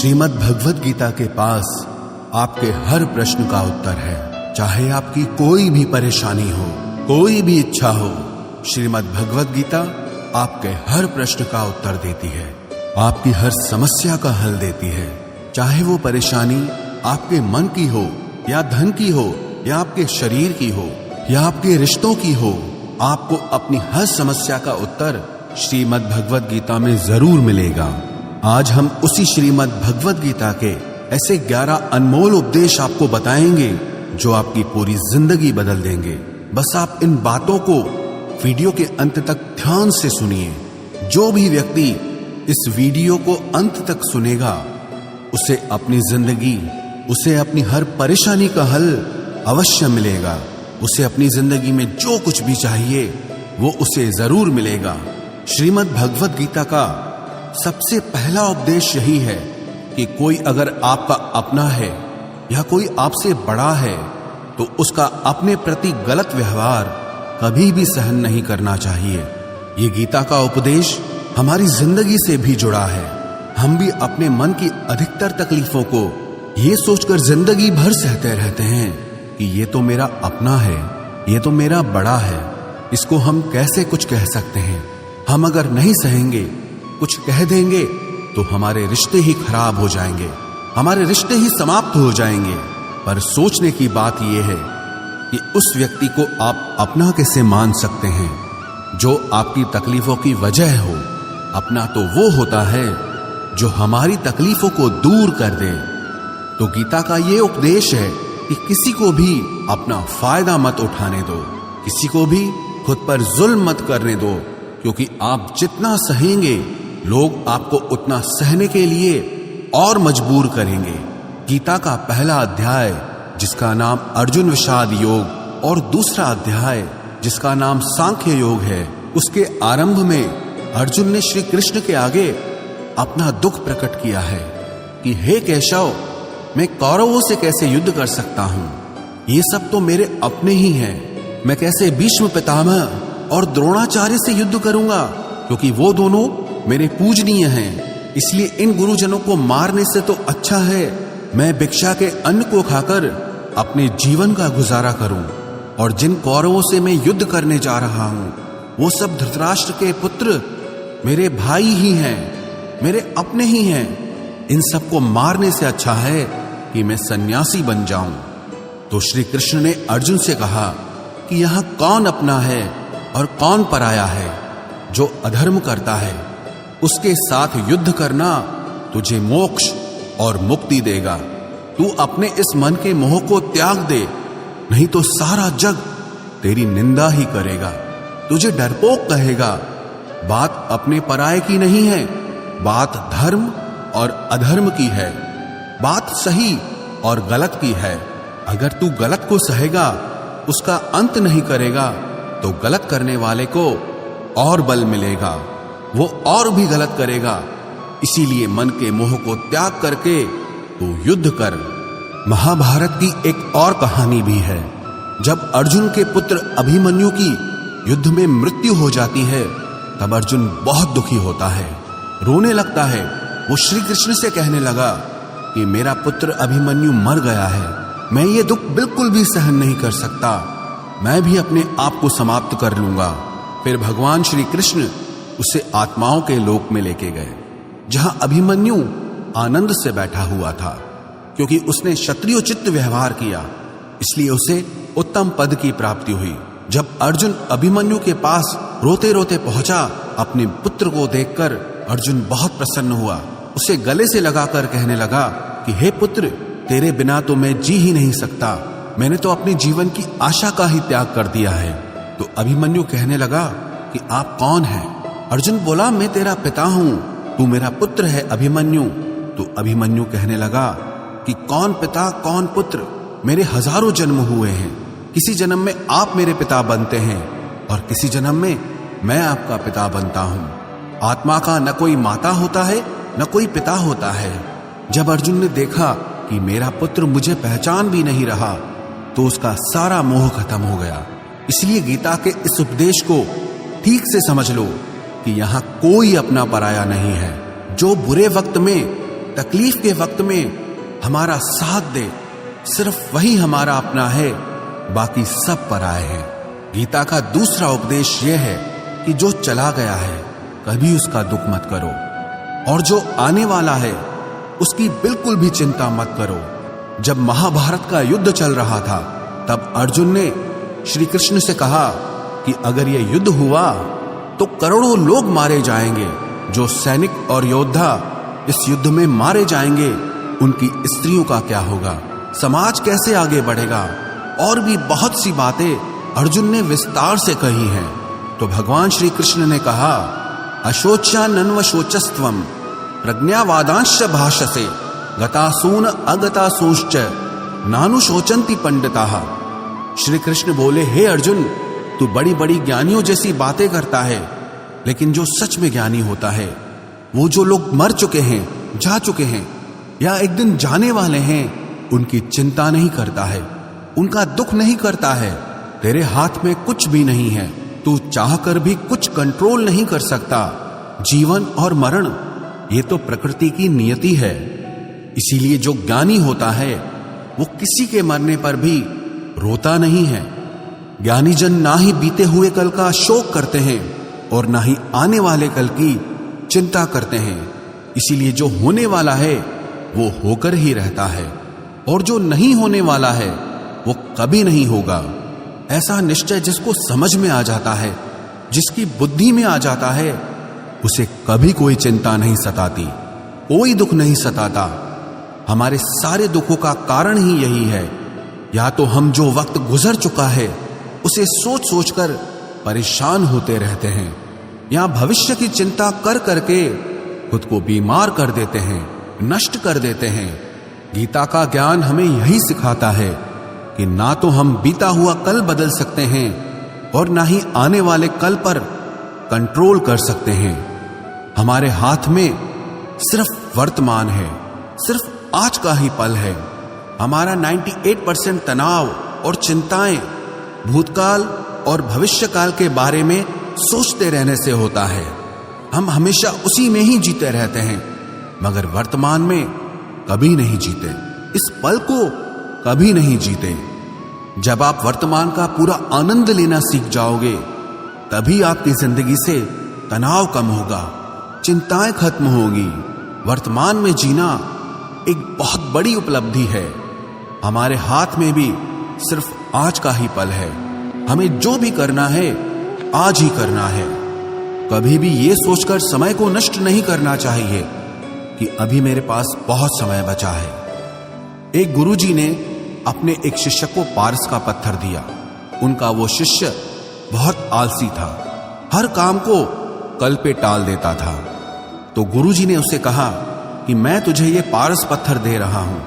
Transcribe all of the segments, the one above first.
श्रीमद् भगवद गीता के पास आपके हर प्रश्न का उत्तर है। चाहे आपकी कोई भी परेशानी हो, कोई भी इच्छा हो, श्रीमद् भगवद गीता आपके हर प्रश्न का उत्तर देती है, आपकी हर समस्या का हल देती है। चाहे वो परेशानी आपके मन की हो या धन की हो या आपके शरीर की हो या आपके रिश्तों की हो, आपको अपनी हर समस्या का उत्तर श्रीमद् भगवद गीता में जरूर मिलेगा। आज हम उसी श्रीमद् भगवद गीता के ऐसे 11 अनमोल उपदेश आपको बताएंगे जो आपकी पूरी जिंदगी बदल देंगे। बस आप इन बातों को वीडियो के अंत तक ध्यान से सुनिए। जो भी व्यक्ति इस वीडियो को अंत तक सुनेगा, उसे अपनी जिंदगी, उसे अपनी हर परेशानी का हल अवश्य मिलेगा। उसे अपनी जिंदगी में जो कुछ भी चाहिए वो उसे जरूर मिलेगा। श्रीमद् भगवद गीता का सबसे पहला उपदेश यही है कि कोई अगर आपका अपना है या कोई आपसे बड़ा है तो उसका अपने प्रति गलत व्यवहार कभी भी सहन नहीं करना चाहिए। ये गीता का उपदेश हमारी जिंदगी से भी जुड़ा है। हम भी अपने मन की अधिकतर तकलीफों को ये सोचकर जिंदगी भर सहते रहते हैं कि ये तो मेरा अपना है, ये तो मेरा बड़ा है, इसको हम कैसे कुछ कह सकते हैं। हम अगर नहीं सहेंगे, कुछ कह देंगे तो हमारे रिश्ते ही खराब हो जाएंगे, हमारे रिश्ते ही समाप्त हो जाएंगे। पर सोचने की बात यह है कि उस व्यक्ति को आप अपना कैसे मान सकते हैं जो आपकी तकलीफों की वजह हो। अपना तो वो होता है जो हमारी तकलीफों को दूर कर दे। तो गीता का ये उपदेश है कि किसी को भी अपना फायदा मत उठाने दो, किसी को भी खुद पर जुल्म मत करने दो, क्योंकि आप जितना सहेंगे लोग आपको उतना सहने के लिए और मजबूर करेंगे। गीता का पहला अध्याय जिसका नाम अर्जुन विषाद योग और दूसरा अध्याय जिसका नाम सांख्य योग है, उसके आरंभ में अर्जुन ने श्री कृष्ण के आगे अपना दुख प्रकट किया है कि हे केशव, मैं कौरवों से कैसे युद्ध कर सकता हूं, ये सब तो मेरे अपने ही हैं। मैं कैसे भीष्म पितामह और द्रोणाचार्य से युद्ध करूंगा, क्योंकि वो दोनों मेरे पूजनीय हैं। इसलिए इन गुरुजनों को मारने से तो अच्छा है मैं भिक्षा के अन्न को खाकर अपने जीवन का गुजारा करूं। और जिन कौरवों से मैं युद्ध करने जा रहा हूं वो सब धृतराष्ट्र के पुत्र मेरे भाई ही हैं, मेरे अपने ही हैं। इन सबको मारने से अच्छा है कि मैं सन्यासी बन जाऊं। तो श्री कृष्ण ने अर्जुन से कहा कि यहां कौन अपना है और कौन पराया है। जो अधर्म करता है उसके साथ युद्ध करना तुझे मोक्ष और मुक्ति देगा। तू अपने इस मन के मोह को त्याग दे, नहीं तो सारा जग तेरी निंदा ही करेगा, तुझे डरपोक कहेगा। बात अपने पराये की नहीं है, बात धर्म और अधर्म की है, बात सही और गलत की है। अगर तू गलत को सहेगा, उसका अंत नहीं करेगा, तो गलत करने वाले को और बल मिलेगा, वो और भी गलत करेगा। इसीलिए मन के मोह को त्याग करके तू युद्ध कर। महाभारत की एक और कहानी भी है। जब अर्जुन के पुत्र अभिमन्यु की युद्ध में मृत्यु हो जाती है, तब अर्जुन बहुत दुखी होता है, रोने लगता है। वो श्री कृष्ण से कहने लगा कि मेरा पुत्र अभिमन्यु मर गया है, मैं ये दुख बिल्कुल भी सहन नहीं कर सकता, मैं भी अपने आप को समाप्त कर लूंगा। फिर भगवान श्री कृष्ण उसे आत्माओं के लोक में लेके गए, जहां अभिमन्यु आनंद से बैठा हुआ था, क्योंकि उसने क्षत्रियोचित व्यवहार किया, इसलिए उसे उत्तम पद की प्राप्ति हुई। जब अर्जुन अभिमन्यु के पास रोते रोते पहुंचा, अपने पुत्र को देखकर अर्जुन बहुत प्रसन्न हुआ। उसे गले से लगाकर कहने लगा कि हे पुत्र, तेरे बिना तो मैं जी ही नहीं सकता, मैंने तो अपने जीवन की आशा का ही त्याग कर दिया है। तो अभिमन्यु कहने लगा कि आप कौन हैं? अर्जुन बोला, मैं तेरा पिता हूं, तू मेरा पुत्र है अभिमन्यु। तो अभिमन्यु कहने लगा कि कौन पिता कौन पुत्र, मेरे हजारों जन्म हुए हैं, किसी जन्म में आप मेरे पिता बनते हैं और किसी जन्म में मैं आपका पिता बनता हूं। आत्मा का न कोई माता होता है न कोई पिता होता है। जब अर्जुन ने देखा कि मेरा पुत्र मुझे पहचान भी नहीं रहा, तो उसका सारा मोह खत्म हो गया। इसलिए गीता के इस उपदेश को ठीक से समझ लो कि यहां कोई अपना पराया नहीं है। जो बुरे वक्त में तकलीफ के वक्त में हमारा साथ दे, सिर्फ वही हमारा अपना है, बाकी सब पराए हैं। गीता का दूसरा उपदेश यह है कि जो चला गया है कभी उसका दुख मत करो, और जो आने वाला है उसकी बिल्कुल भी चिंता मत करो। जब महाभारत का युद्ध चल रहा था तब अर्जुन ने श्री कृष्ण से कहा कि अगर यह युद्ध हुआ तो करोड़ों लोग मारे जाएंगे। जो सैनिक और योद्धा इस युद्ध में मारे जाएंगे उनकी स्त्रियों का क्या होगा, समाज कैसे आगे बढ़ेगा। और भी बहुत सी बातें अर्जुन ने विस्तार से कही हैं। तो भगवान श्री कृष्ण ने कहा, अशोच्यानन्व शोचस्त्वम प्रज्ञावादांश भाषसे गतासून अगतासूश्च नानुशोचन्ति पंडिताः। श्री कृष्ण बोले, हे अर्जुन, तू बड़ी बड़ी ज्ञानियों जैसी बातें करता है, लेकिन जो सच में ज्ञानी होता है, वो जो लोग मर चुके हैं, जा चुके हैं या एक दिन जाने वाले हैं, उनकी चिंता नहीं करता है, उनका दुख नहीं करता है। तेरे हाथ में कुछ भी नहीं है, तू चाहकर भी कुछ कंट्रोल नहीं कर सकता। जीवन और मरण ये तो प्रकृति की नियति है। इसीलिए जो ज्ञानी होता है वो किसी के मरने पर भी रोता नहीं है। ज्ञानी जन ना ही बीते हुए कल का शोक करते हैं और ना ही आने वाले कल की चिंता करते हैं। इसीलिए जो होने वाला है वो होकर ही रहता है, और जो नहीं होने वाला है वो कभी नहीं होगा। ऐसा निश्चय जिसको समझ में आ जाता है, जिसकी बुद्धि में आ जाता है, उसे कभी कोई चिंता नहीं सताती, कोई दुख नहीं सताता। हमारे सारे दुखों का कारण ही यही है। या तो हम जो वक्त गुजर चुका है उसे सोच सोचकर परेशान होते रहते हैं, या भविष्य की चिंता कर करके खुद को बीमार कर देते हैं, नष्ट कर देते हैं। गीता का ज्ञान हमें यही सिखाता है कि ना तो हम बीता हुआ कल बदल सकते हैं और ना ही आने वाले कल पर कंट्रोल कर सकते हैं। हमारे हाथ में सिर्फ वर्तमान है, सिर्फ आज का ही पल है। हमारा 98% तनाव और चिंताएं भूतकाल और भविष्यकाल के बारे में सोचते रहने से होता है। हम हमेशा उसी में ही जीते रहते हैं, मगर वर्तमान में कभी नहीं जीते, इस पल को कभी नहीं जीते। जब आप वर्तमान का पूरा आनंद लेना सीख जाओगे, तभी आपकी जिंदगी से तनाव कम होगा, चिंताएं खत्म होगी। वर्तमान में जीना एक बहुत बड़ी उपलब्धि है। हमारे हाथ में भी सिर्फ आज का ही पल है। हमें जो भी करना है आज ही करना है। कभी भी ये सोचकर समय को नष्ट नहीं करना चाहिए कि अभी मेरे पास बहुत समय बचा है। एक गुरुजी ने अपने एक शिष्य को पारस का पत्थर दिया। उनका वो शिष्य बहुत आलसी था, हर काम को कल पे टाल देता था। तो गुरुजी ने उसे कहा कि मैं तुझे ये पारस पत्थर दे रहा हूं।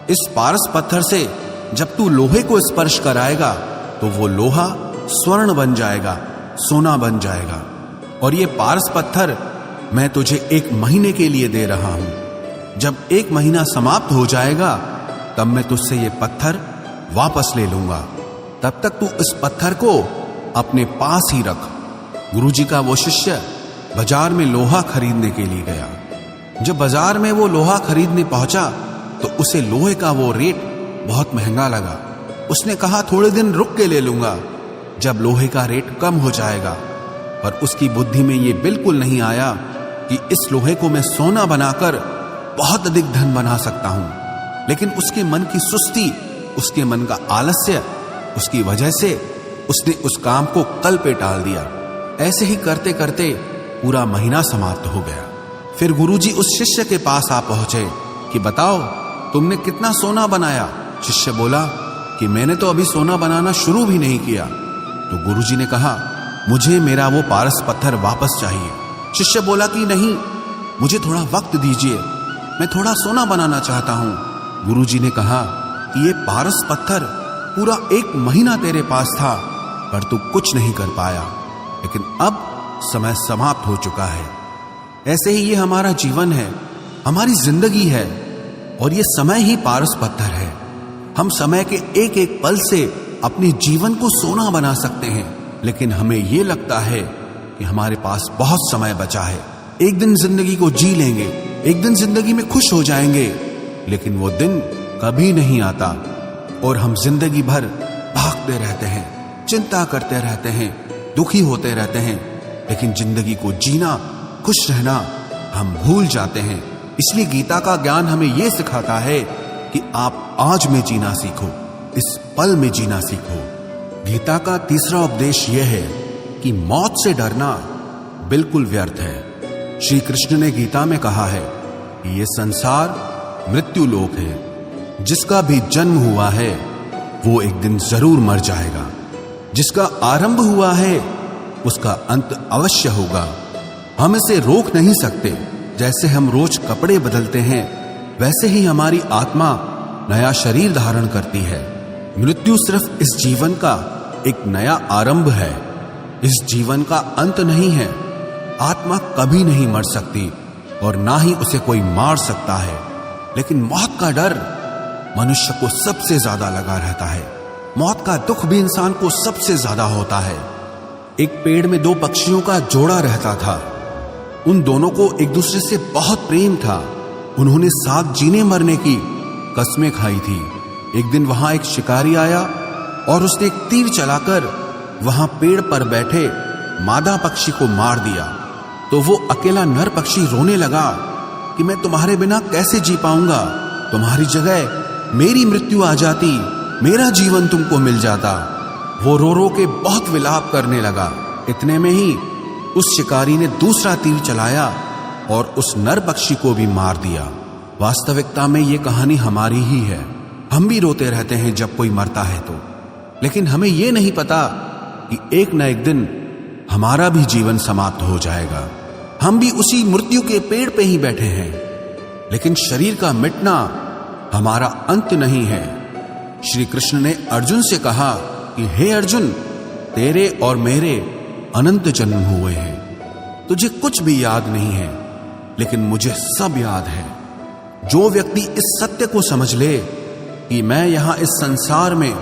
इस पारस पत्थर से जब तू लोहे को स्पर्श कराएगा तो वो लोहा स्वर्ण बन जाएगा, सोना बन जाएगा। और ये पारस पत्थर मैं तुझे 1 महीने के लिए दे रहा हूं। जब 1 महीना समाप्त हो जाएगा तब मैं तुझसे ये पत्थर वापस ले लूंगा। तब तक तू इस पत्थर को अपने पास ही रख। गुरुजी का वो शिष्य बाजार में लोहा खरीदने के लिए गया। जब बाजार में वो लोहा खरीदने पहुंचा तो उसे लोहे का वो रेट बहुत महंगा लगा। उसने कहा थोड़े दिन रुक के ले लूंगा, जब लोहे का रेट कम हो जाएगा। पर उसकी बुद्धि में ये बिल्कुल नहीं आया कि इस लोहे को मैं सोना बनाकर बहुत अधिक धन बना सकता हूं। लेकिन उसके मन की सुस्ती, उसके मन का आलस्य, उसकी वजह से उसने उस काम को कल पे टाल दिया। ऐसे ही करते करते पूरा महीना समाप्त हो गया। फिर गुरुजी उस शिष्य के पास आ पहुंचे कि बताओ तुमने कितना सोना बनाया। शिष्य बोला कि मैंने तो अभी सोना बनाना शुरू भी नहीं किया। तो गुरुजी ने कहा मुझे मेरा वो पारस पत्थर वापस चाहिए। शिष्य बोला कि नहीं, मुझे थोड़ा वक्त दीजिए, मैं थोड़ा सोना बनाना चाहता हूं। गुरुजी ने कहा कि ये पारस पत्थर पूरा 1 महीना तेरे पास था, पर तू कुछ नहीं कर पाया, लेकिन अब समय समाप्त हो चुका है। ऐसे ही ये हमारा जीवन है, हमारी जिंदगी है, और ये समय ही पारस पत्थर है। हम समय के एक एक पल से अपने जीवन को सोना बना सकते हैं, लेकिन हमें ये लगता है कि हमारे पास बहुत समय बचा है, एक दिन जिंदगी को जी लेंगे, एक दिन जिंदगी में खुश हो जाएंगे, लेकिन वो दिन कभी नहीं आता और हम जिंदगी भर भागते रहते हैं, चिंता करते रहते हैं, दुखी होते रहते हैं, लेकिन जिंदगी को जीना, खुश रहना हम भूल जाते हैं। इसलिए गीता का ज्ञान हमें यह सिखाता है कि आप आज में जीना सीखो, इस पल में जीना सीखो। गीता का तीसरा उपदेश यह है कि मौत से डरना बिल्कुल व्यर्थ है। श्री कृष्ण ने गीता में कहा है कि यह संसार मृत्यु लोक है। जिसका भी जन्म हुआ है वो एक दिन जरूर मर जाएगा। जिसका आरंभ हुआ है उसका अंत अवश्य होगा। हम इसे रोक नहीं सकते। जैसे हम रोज कपड़े बदलते हैं, वैसे ही हमारी आत्मा नया शरीर धारण करती है। मृत्यु सिर्फ इस जीवन का एक नया आरंभ है, इस जीवन का अंत नहीं है। आत्मा कभी नहीं मर सकती और ना ही उसे कोई मार सकता है, लेकिन मौत का डर मनुष्य को सबसे ज्यादा लगा रहता है। मौत का दुख भी इंसान को सबसे ज्यादा होता है। एक पेड़ में दो पक्षियों का जोड़ा रहता था। उन दोनों को एक दूसरे से बहुत प्रेम था। उन्होंने साथ जीने मरने की कस्में खाई थी। एक दिन वहां एक शिकारी आया और उसने एक तीर चलाकर वहां पेड़ पर बैठे मादा पक्षी को मार दिया। तो वो अकेला नर पक्षी रोने लगा कि मैं तुम्हारे बिना कैसे जी पाऊंगा। तुम्हारी जगह मेरी मृत्यु आ जाती, मेरा जीवन तुमको मिल जाता। वो रो रो के बहुत विलाप करने लगा। इतने में ही उस शिकारी ने दूसरा तीर चलाया और उस नर पक्षी को भी मार दिया। वास्तविकता में ये कहानी हमारी ही है। हम भी रोते रहते हैं जब कोई मरता है तो, लेकिन हमें यह नहीं पता कि एक न एक दिन हमारा भी जीवन समाप्त हो जाएगा। हम भी उसी मृत्यु के पेड़ पे ही बैठे हैं, लेकिन शरीर का मिटना हमारा अंत नहीं है। श्री कृष्ण ने अर्जुन से कहा कि हे अर्जुन, तेरे और मेरे अनंत जन्म हुए हैं। तुझे कुछ भी याद नहीं है, लेकिन मुझे सब याद है। जो व्यक्ति इस सत्य को समझ ले कि मैं यहां इस संसार में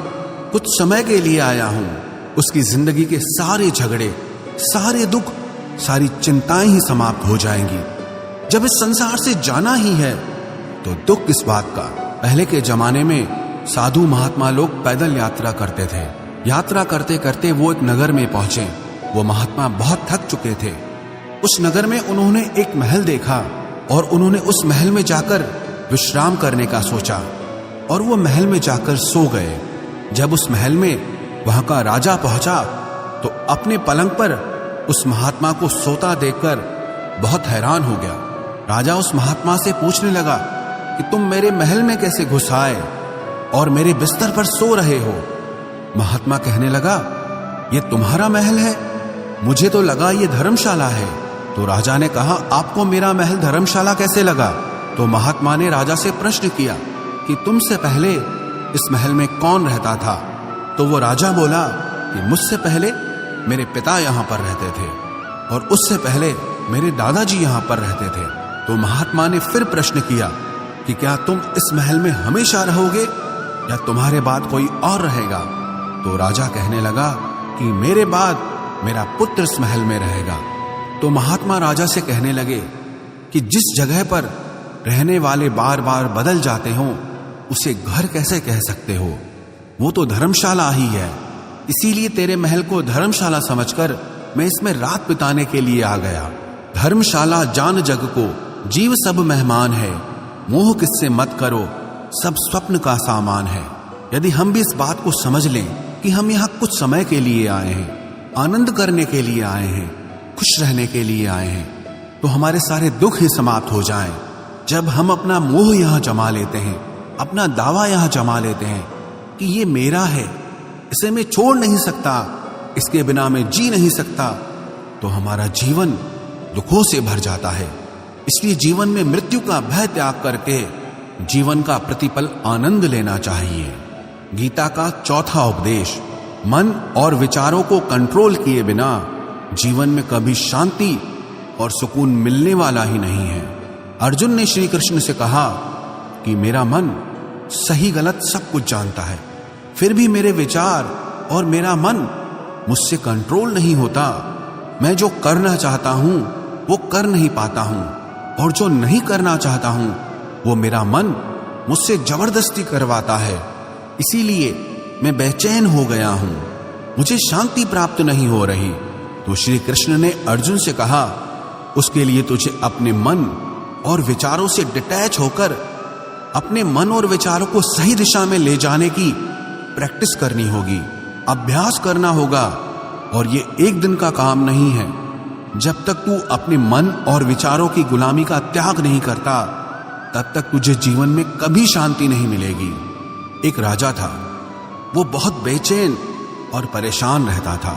कुछ समय के लिए आया हूं, उसकी जिंदगी के सारे झगड़े, सारे दुख, सारी चिंताएं ही समाप्त हो जाएंगी। जब इस संसार से जाना ही है तो दुख किस बात का। पहले के जमाने में साधु महात्मा लोग पैदल यात्रा करते थे। यात्रा करते करते वो एक नगर में पहुंचे। वो महात्मा बहुत थक चुके थे। उस नगर में उन्होंने एक महल देखा और उन्होंने उस महल में जाकर विश्राम करने का सोचा और वो महल में जाकर सो गए। जब उस महल में वहां का राजा पहुंचा तो अपने पलंग पर उस महात्मा को सोता देखकर बहुत हैरान हो गया। राजा उस महात्मा से पूछने लगा कि तुम मेरे महल में कैसे घुस आए और मेरे बिस्तर पर सो रहे हो। महात्मा कहने लगा, ये तुम्हारा महल है? मुझे तो लगा ये धर्मशाला है। तो राजा ने कहा, आपको मेरा महल धर्मशाला कैसे लगा? तो महात्मा ने राजा से प्रश्न किया कि तुमसे पहले इस महल में कौन रहता था? तो वो राजा बोला कि मुझसे पहले मेरे पिता यहाँ पर रहते थे और उससे पहले मेरे दादाजी यहाँ पर रहते थे। तो महात्मा ने फिर प्रश्न किया कि क्या तुम इस महल में हमेशा रहोगे या तुम्हारे बाद कोई और रहेगा? तो राजा कहने लगा कि मेरे बाद मेरा पुत्र इस महल में रहेगा। तो महात्मा राजा से कहने लगे कि जिस जगह पर रहने वाले बार बार बदल जाते हो उसे घर कैसे कह सकते हो? वो तो धर्मशाला ही है। इसीलिए तेरे महल को धर्मशाला समझकर मैं इसमें रात बिताने के लिए आ गया। धर्मशाला जान जग को, जीव सब मेहमान है। मोह किससे मत करो, सब स्वप्न का सामान है। यदि हम भी इस बात को समझ लें कि हम यहाँ कुछ समय के लिए आए हैं, आनंद करने के लिए आए हैं, खुश रहने के लिए आए हैं, तो हमारे सारे दुख ही समाप्त हो जाएं। जब हम अपना मोह यहाँ जमा लेते हैं, अपना दावा यहाँ जमा लेते हैं कि ये मेरा है, इसे मैं छोड़ नहीं सकता, इसके बिना मैं जी नहीं सकता, तो हमारा जीवन दुखों से भर जाता है। इसलिए जीवन में मृत्यु का भय त्याग करके जीवन का प्रतिपल आनंद लेना चाहिए। गीता का चौथा उपदेश, मन और विचारों को कंट्रोल किए बिना जीवन में कभी शांति और सुकून मिलने वाला ही नहीं है। अर्जुन ने श्री कृष्ण से कहा कि मेरा मन सही गलत सब कुछ जानता है, फिर भी मेरे विचार और मेरा मन मुझसे कंट्रोल नहीं होता। मैं जो करना चाहता हूं वो कर नहीं पाता हूं। और जो नहीं करना चाहता हूं वो मेरा मन मुझसे जबरदस्ती करवाता है। इसीलिए मैं बेचैन हो गया हूं, मुझे शांति प्राप्त नहीं हो रही। तो श्री कृष्ण ने अर्जुन से कहा, उसके लिए तुझे अपने मन और विचारों से डिटैच होकर अपने मन और विचारों को सही दिशा में ले जाने की प्रैक्टिस करनी होगी, अभ्यास करना होगा। और ये एक दिन का काम नहीं है। जब तक तू अपने मन और विचारों की गुलामी का त्याग नहीं करता, तब तक तुझे जीवन में कभी शांति नहीं मिलेगी। एक राजा था, वो बहुत बेचैन और परेशान रहता था।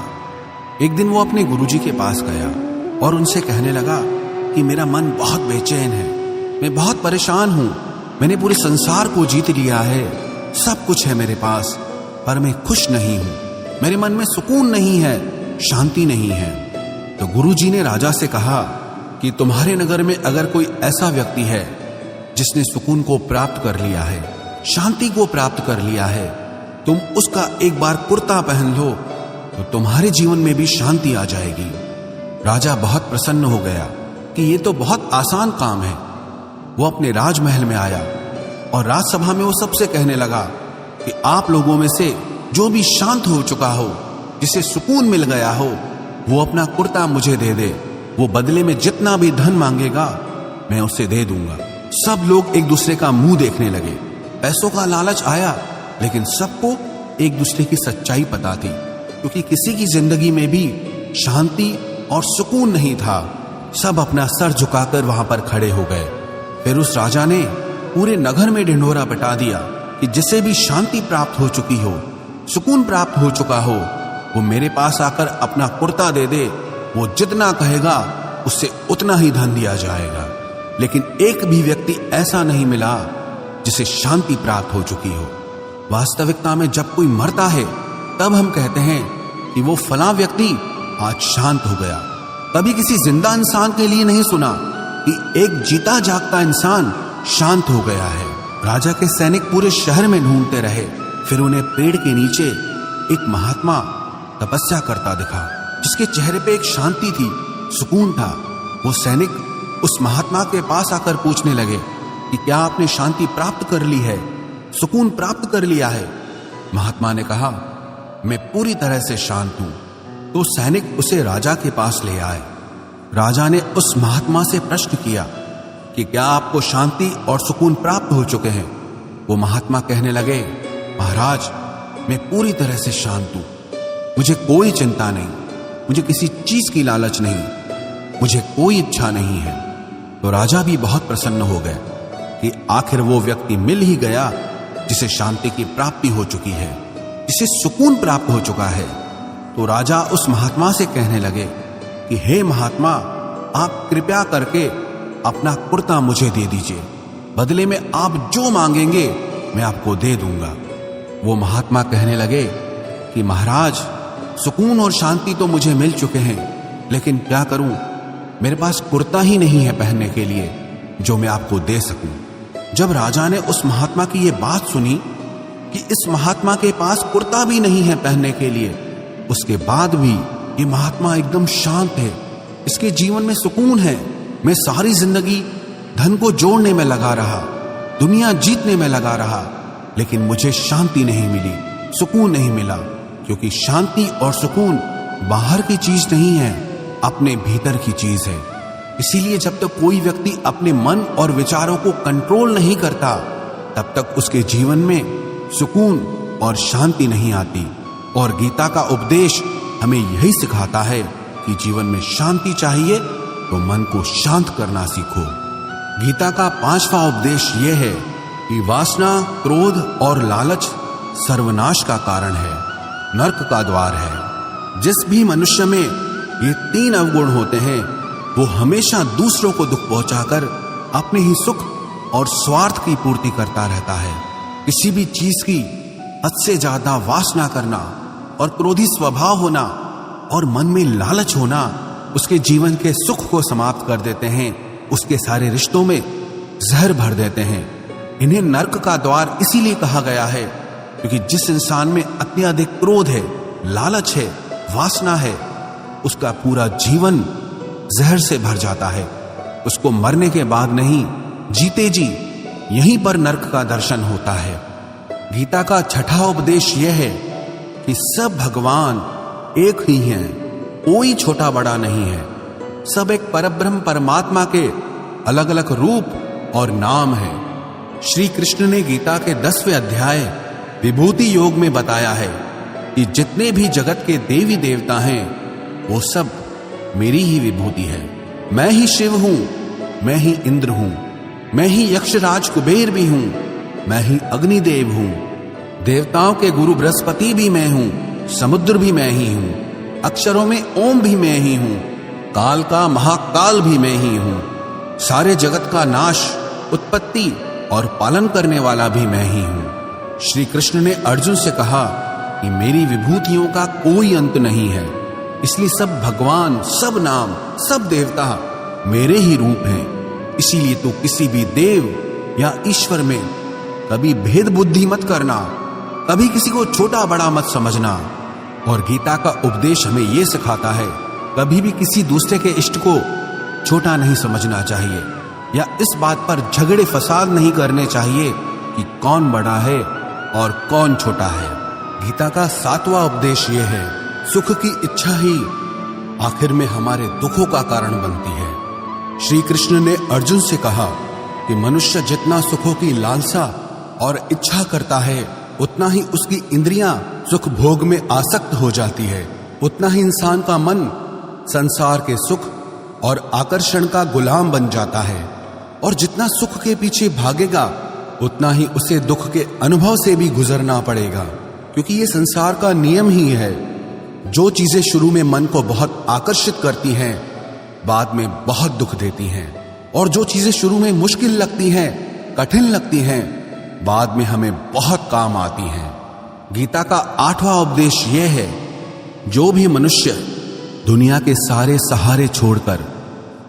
एक दिन वो अपने गुरुजी के पास गया और उनसे कहने लगा कि मेरा मन बहुत बेचैन है, मैं बहुत परेशान हूं, मैंने पूरे संसार को जीत लिया है, सब कुछ है मेरे पास, पर मैं खुश नहीं हूं, मेरे मन में सुकून नहीं है, शांति नहीं है। तो गुरुजी ने राजा से कहा कि तुम्हारे नगर में अगर कोई ऐसा व्यक्ति है जिसने सुकून को प्राप्त कर लिया है, शांति को प्राप्त कर लिया है, तुम उसका एक बार कुर्ता पहन लो तो तुम्हारे जीवन में भी शांति आ जाएगी। राजा बहुत प्रसन्न हो गया कि ये तो बहुत आसान काम है। वो अपने राजमहल में आया और राजसभा में वो सबसे कहने लगा कि आप लोगों में से जो भी शांत हो चुका हो, जिसे सुकून मिल गया हो, वो अपना कुर्ता मुझे दे दे। वो बदले में जितना भी धन मांगेगा मैं उसे दे दूंगा। सब लोग एक दूसरे का मुंह देखने लगे। पैसों का लालच आया, लेकिन सबको एक दूसरे की सच्चाई पता थी, क्योंकि किसी की जिंदगी में भी शांति और सुकून नहीं था। सब अपना सर झुकाकर वहां पर खड़े हो गए। फिर उस राजा ने पूरे नगर में ढिंढोरा पिटा दिया कि जिसे भी शांति प्राप्त हो चुकी हो, सुकून प्राप्त हो चुका हो, वो मेरे पास आकर अपना कुर्ता दे दे। वो जितना कहेगा उससे उतना ही धन दिया जाएगा। लेकिन एक भी व्यक्ति ऐसा नहीं मिला जिसे शांति प्राप्त हो चुकी हो। वास्तविकता में जब कोई मरता है तब हम कहते हैं कि वो फलां व्यक्ति आज शांत हो गया। कभी किसी जिंदा इंसान के लिए नहीं सुना कि एक जीता जागता इंसान शांत हो गया है। राजा के सैनिक पूरे शहर में ढूंढते रहे। फिर उन्हें पेड़ के नीचे एक महात्मा तपस्या करता दिखा, जिसके चेहरे पे एक शांति थी, सुकून था। वो सैनिक उस महात्मा के पास आकर पूछने लगे कि क्या आपने शांति प्राप्त कर ली है, सुकून प्राप्त कर लिया है? महात्मा ने कहा, मैं पूरी तरह से शांत हूं। तो सैनिक उसे राजा के पास ले आए। राजा ने उस महात्मा से प्रश्न किया कि क्या आपको शांति और सुकून प्राप्त हो चुके हैं? वो महात्मा कहने लगे, महाराज, मैं पूरी तरह से शांत हूं, मुझे कोई चिंता नहीं, मुझे किसी चीज की लालच नहीं, मुझे कोई इच्छा नहीं है। तो राजा भी बहुत प्रसन्न हो गए कि आखिर वो व्यक्ति मिल ही गया जिसे शांति की प्राप्ति हो चुकी है, जिसे सुकून प्राप्त हो चुका है। तो राजा उस महात्मा से कहने लगे कि हे महात्मा, आप कृपया करके अपना कुर्ता मुझे दे दीजिए, बदले में आप जो मांगेंगे मैं आपको दे दूंगा। वो महात्मा कहने लगे कि महाराज, सुकून और शांति तो मुझे मिल चुके हैं, लेकिन क्या करूं, मेरे पास कुर्ता ही नहीं है पहनने के लिए जो मैं आपको दे सकूं। जब राजा ने उस महात्मा की ये बात सुनी कि इस महात्मा के पास कुर्ता भी नहीं है पहनने के लिए, उसके बाद भी ये महात्मा एकदम शांत है, इसके जीवन में सुकून है। मैं सारी जिंदगी धन को जोड़ने में लगा रहा, दुनिया जीतने में लगा रहा, लेकिन मुझे शांति नहीं मिली, सुकून नहीं मिला, क्योंकि शांति और सुकून बाहर की चीज नहीं है, अपने भीतर की चीज है। इसीलिए जब तक कोई व्यक्ति अपने मन और विचारों को कंट्रोल नहीं करता, तब तक उसके जीवन में सुकून और शांति नहीं आती। और गीता का उपदेश हमें यही सिखाता है कि जीवन में शांति चाहिए तो मन को शांत करना सीखो। गीता का 5वां उपदेश यह है कि वासना, क्रोध और लालच सर्वनाश का कारण है, नरक का द्वार है। जिस भी मनुष्य में ये 3 अवगुण होते हैं, वो हमेशा दूसरों को दुख पहुंचाकर अपने ही सुख और स्वार्थ की पूर्ति करता रहता है। किसी भी चीज की हद से ज्यादा वासना करना और क्रोधी स्वभाव होना और मन में लालच होना उसके जीवन के सुख को समाप्त कर देते हैं, उसके सारे रिश्तों में जहर भर देते हैं। इन्हें नरक का द्वार इसीलिए कहा गया है क्योंकि जिस इंसान में अत्यधिक क्रोध है, लालच है, वासना है, उसका पूरा जीवन जहर से भर जाता है। उसको मरने के बाद नहीं, जीते जी यहीं पर नरक का दर्शन होता है। गीता का छठा उपदेश यह है कि सब भगवान एक ही हैं, कोई छोटा बड़ा नहीं है। सब एक परब्रह्म परमात्मा के अलग अलग रूप और नाम है। श्री कृष्ण ने गीता के 10वें अध्याय विभूति योग में बताया है कि जितने भी जगत के देवी देवता हैं वो सब मेरी ही विभूति है। मैं ही शिव हूं, मैं ही इंद्र हूं, मैं ही यक्षराज कुबेर भी हूं, मैं ही अग्निदेव हूं, देवताओं के गुरु बृहस्पति भी मैं हूं, समुद्र भी मैं ही हूं, अक्षरों में ओम भी मैं ही हूं, काल का महाकाल भी मैं ही हूं, सारे जगत का नाश, उत्पत्ति और पालन करने वाला भी मैं ही हूं। श्री कृष्ण ने अर्जुन से कहा कि मेरी विभूतियों का कोई अंत नहीं है, इसलिए सब भगवान, सब नाम, सब देवता मेरे ही रूप हैं। इसीलिए तो किसी भी देव या ईश्वर में कभी भेद बुद्धि मत करना, कभी किसी को छोटा बड़ा मत समझना। और गीता का उपदेश हमें यह सिखाता है कभी भी किसी दूसरे के इष्ट को छोटा नहीं समझना चाहिए, या इस बात पर झगड़े फसाद नहीं करने चाहिए कि कौन बड़ा है और कौन छोटा है। गीता का 7वां उपदेश यह है, सुख की इच्छा ही आखिर में हमारे दुखों का कारण बनती है। श्री कृष्ण ने अर्जुन से कहा कि मनुष्य जितना सुखों की लालसा और इच्छा करता है उतना ही उसकी इंद्रियां सुख भोग में आसक्त हो जाती है, उतना ही इंसान का मन संसार के सुख और आकर्षण का गुलाम बन जाता है। और जितना सुख के पीछे भागेगा उतना ही उसे दुख के अनुभव से भी गुजरना पड़ेगा, क्योंकि ये संसार का नियम ही है। जो चीजें शुरू में मन को बहुत आकर्षित करती हैं बाद में बहुत दुख देती हैं, और जो चीजें शुरू में मुश्किल लगती हैं, कठिन लगती हैं, बाद में हमें बहुत काम आती हैं। गीता का 8वां उपदेश यह है, जो भी मनुष्य दुनिया के सारे सहारे छोड़कर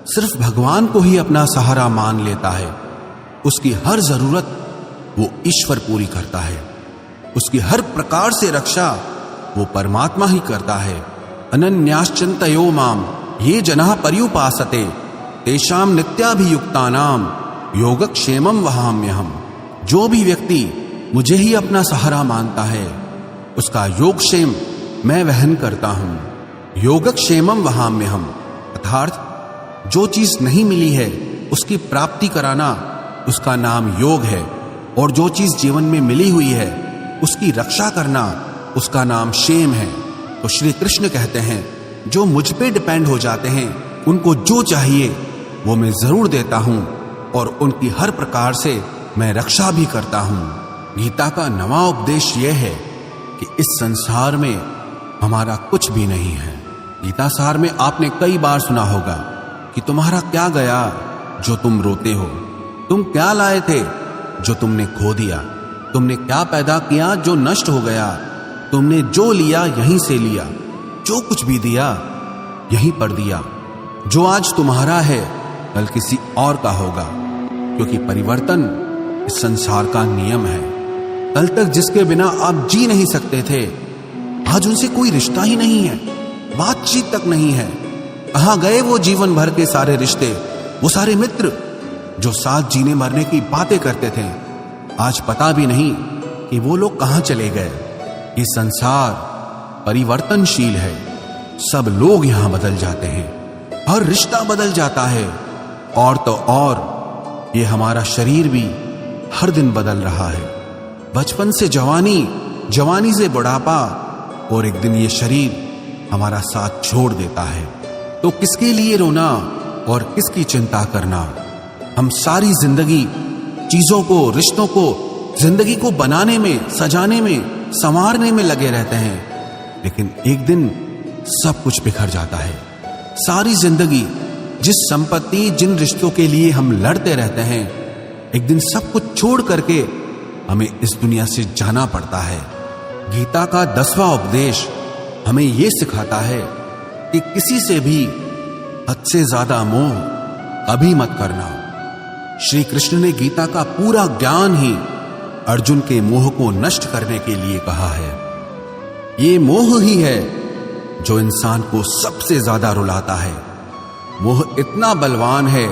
सिर्फ भगवान को ही अपना सहारा मान लेता है, उसकी हर जरूरत वो ईश्वर पूरी करता है, उसकी हर प्रकार से रक्षा वो परमात्मा ही करता है। अनन्याश्चिन्तयो माम ये जनाः पर्युपासते तेषां नित्याभियुक्तानां योगक्षेमं वहाम्यहम्। जो भी व्यक्ति मुझे ही अपना सहारा मानता है उसका योगक्षेम मैं वहन करता हूं। योगक्षेमं वहाम्यहम् अर्थात जो चीज नहीं मिली है उसकी प्राप्ति कराना उसका नाम योग है, और जो चीज जीवन में मिली हुई है उसकी रक्षा करना उसका नाम क्षेम है। तो श्री कृष्ण कहते हैं, जो मुझ पे डिपेंड हो जाते हैं उनको जो चाहिए वो मैं जरूर देता हूं, और उनकी हर प्रकार से मैं रक्षा भी करता हूं। गीता का 9वां उपदेश यह है कि इस संसार में हमारा कुछ भी नहीं है। गीता सार में आपने कई बार सुना होगा कि तुम्हारा क्या गया जो तुम रोते हो, तुम क्या लाए थे जो तुमने खो दिया, तुमने क्या पैदा किया जो नष्ट हो गया, तुमने जो लिया यहीं से लिया, जो कुछ भी दिया यहीं पर दिया। जो आज तुम्हारा है कल किसी और का होगा, क्योंकि परिवर्तन इस संसार का नियम है। कल तक जिसके बिना आप जी नहीं सकते थे आज उनसे कोई रिश्ता ही नहीं है, बातचीत तक नहीं है। कहां गए वो जीवन भर के सारे रिश्ते, वो सारे मित्र जो साथ जीने मरने की बातें करते थे, आज पता भी नहीं कि वो लोग कहां चले गए। ये संसार परिवर्तनशील है, सब लोग यहां बदल जाते हैं, हर रिश्ता बदल जाता है, और तो और ये हमारा शरीर भी हर दिन बदल रहा है। बचपन से जवानी, जवानी से बुढ़ापा, और एक दिन ये शरीर हमारा साथ छोड़ देता है। तो किसके लिए रोना और किसकी चिंता करना। हम सारी जिंदगी चीजों को, रिश्तों को, जिंदगी को बनाने में, सजाने में, संवारने में लगे रहते हैं, लेकिन एक दिन सब कुछ बिखर जाता है। सारी जिंदगी जिस संपत्ति, जिन रिश्तों के लिए हम लड़ते रहते हैं, एक दिन सब कुछ छोड़ करके हमें इस दुनिया से जाना पड़ता है। गीता का 10वां उपदेश हमें यह सिखाता है कि किसी से भी हद से ज्यादा मोह कभी मत करना। श्री कृष्ण ने गीता का पूरा ज्ञान ही अर्जुन के मोह को नष्ट करने के लिए कहा है। ये मोह ही है जो इंसान को सबसे ज्यादा रुलाता है। मोह इतना बलवान है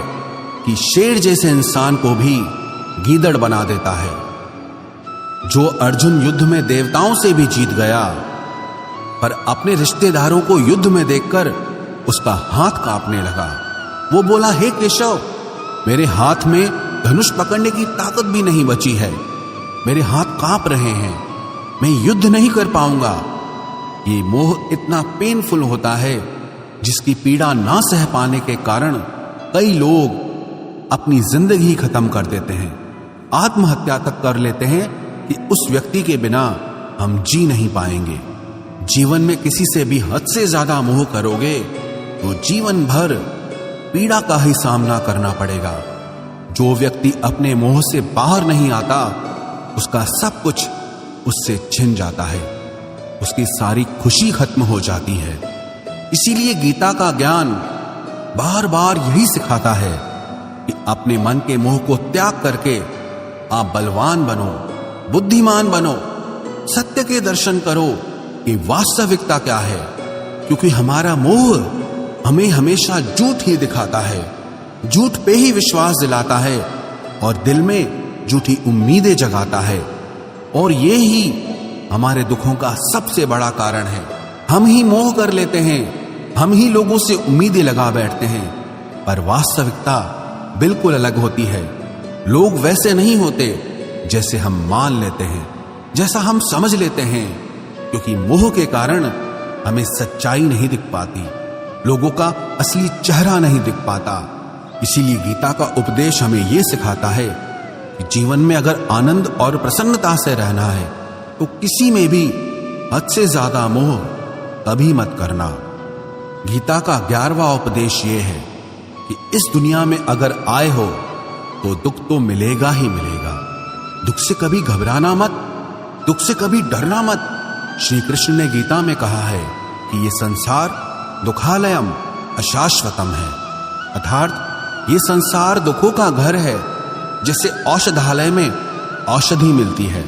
कि शेर जैसे इंसान को भी गीदड़ बना देता है। जो अर्जुन युद्ध में देवताओं से भी जीत गया, पर अपने रिश्तेदारों को युद्ध में देखकर उसका हाथ कांपने लगा। वो बोला, हे केशव, मेरे हाथ में धनुष पकड़ने की ताकत भी नहीं बची है, मेरे हाथ कांप रहे हैं, मैं युद्ध नहीं कर पाऊंगा। ये मोह इतना पेनफुल होता है जिसकी पीड़ा ना सह पाने के कारण कई लोग अपनी जिंदगी खत्म कर देते हैं, आत्महत्या तक कर लेते हैं कि उस व्यक्ति के बिना हम जी नहीं पाएंगे। जीवन में किसी से भी हद से ज्यादा मोह करोगे तो जीवन भर पीड़ा का ही सामना करना पड़ेगा। जो व्यक्ति अपने मोह से बाहर नहीं आता, उसका सब कुछ उससे छिन जाता है, उसकी सारी खुशी खत्म हो जाती है। इसीलिए गीता का ज्ञान बार बार यही सिखाता है कि अपने मन के मोह को त्याग करके आप बलवान बनो, बुद्धिमान बनो, सत्य के दर्शन करो कि वास्तविकता क्या है। क्योंकि हमारा मोह हमें हमेशा झूठ ही दिखाता है, झूठ पे ही विश्वास दिलाता है और दिल में झूठी उम्मीदें जगाता है। और ये ही हमारे दुखों का सबसे बड़ा कारण है। हम ही मोह कर लेते हैं, हम ही लोगों से उम्मीदें लगा बैठते हैं, पर वास्तविकता बिल्कुल अलग होती है। लोग वैसे नहीं होते जैसे हम मान लेते हैं, जैसा हम समझ लेते हैं, क्योंकि मोह के कारण हमें सच्चाई नहीं दिख पाती, लोगों का असली चेहरा नहीं दिख पाता। इसीलिए गीता का उपदेश हमें यह सिखाता है कि जीवन में अगर आनंद और प्रसन्नता से रहना है तो किसी में भी हद से ज्यादा मोह कभी मत करना। गीता का 11वां उपदेश ये है कि इस दुनिया में अगर आए हो तो दुख तो मिलेगा ही मिलेगा। दुख से कभी घबराना मत, दुख से कभी डरना मत। श्री कृष्ण ने गीता में कहा है कि ये संसार दुखालयम अशाश्वतम है, अर्थात ये संसार दुखों का घर है। जैसे औषधालय में औषधि मिलती है,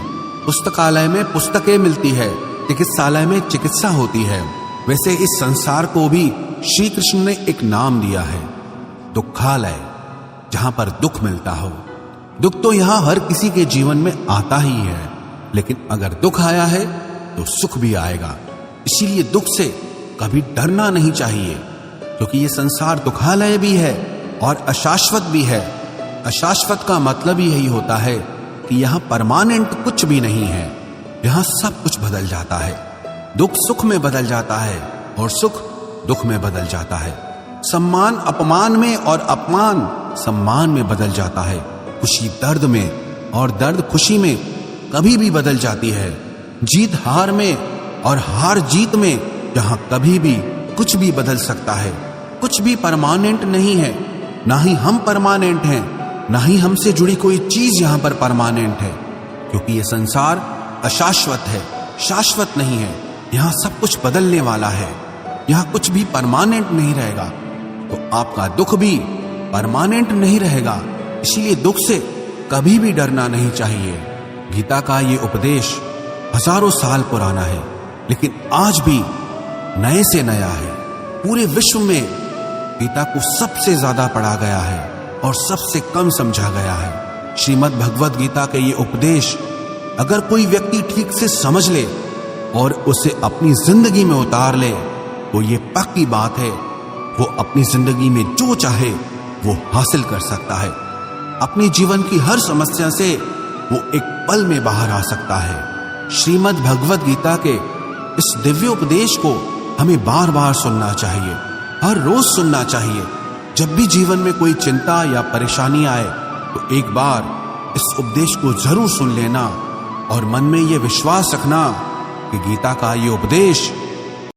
पुस्तकालय में पुस्तकें मिलती है, चिकित्सालय में चिकित्सा होती है, वैसे इस संसार को भी श्री कृष्ण ने एक नाम दिया है, दुखालय, जहां पर दुख मिलता हो। दुख तो यहां हर किसी के जीवन में आता ही है, लेकिन अगर दुख आया है तो सुख भी आएगा। इसीलिए दुख से कभी डरना नहीं चाहिए, क्योंकि ये संसार दुखालय भी है और अशाश्वत भी है। अशाश्वत का मतलब ही यही होता है कि यहां परमानेंट कुछ भी नहीं है, यहां सब कुछ बदल जाता है। दुख सुख में बदल जाता है और सुख दुख में बदल जाता है। सम्मान अपमान में और अपमान सम्मान में बदल जाता है। खुशी दर्द में और दर्द खुशी में कभी भी बदल जाती है। जीत हार में और हार जीत में, जहां कभी भी कुछ भी बदल सकता है। कुछ भी परमानेंट नहीं है, ना ही हम परमानेंट हैं, ना ही हमसे जुड़ी कोई चीज यहां पर परमानेंट है, क्योंकि ये संसार अशाश्वत है, शाश्वत नहीं है। यहां सब कुछ बदलने वाला है, यहां कुछ भी परमानेंट नहीं रहेगा, तो आपका दुख भी परमानेंट नहीं रहेगा। इसीलिए दुख से कभी भी डरना नहीं चाहिए। गीता का ये उपदेश हजारों साल पुराना है, लेकिन आज भी नए से नया है। पूरे विश्व में गीता को सबसे ज्यादा पढ़ा गया है और सबसे कम समझा गया है। श्रीमद् भगवद गीता के ये उपदेश अगर कोई व्यक्ति ठीक से समझ ले और उसे अपनी जिंदगी में उतार ले तो ये पक्की बात है, वो अपनी जिंदगी में जो चाहे वो हासिल कर सकता है। अपने जीवन की हर समस्या से वो एक पल में बाहर आ सकता है। श्रीमद् भगवद गीता के इस दिव्य उपदेश को हमें बार बार सुनना चाहिए, हर रोज सुनना चाहिए। जब भी जीवन में कोई चिंता या परेशानी आए तो एक बार इस उपदेश को जरूर सुन लेना और मन में ये विश्वास रखना कि गीता का ये उपदेश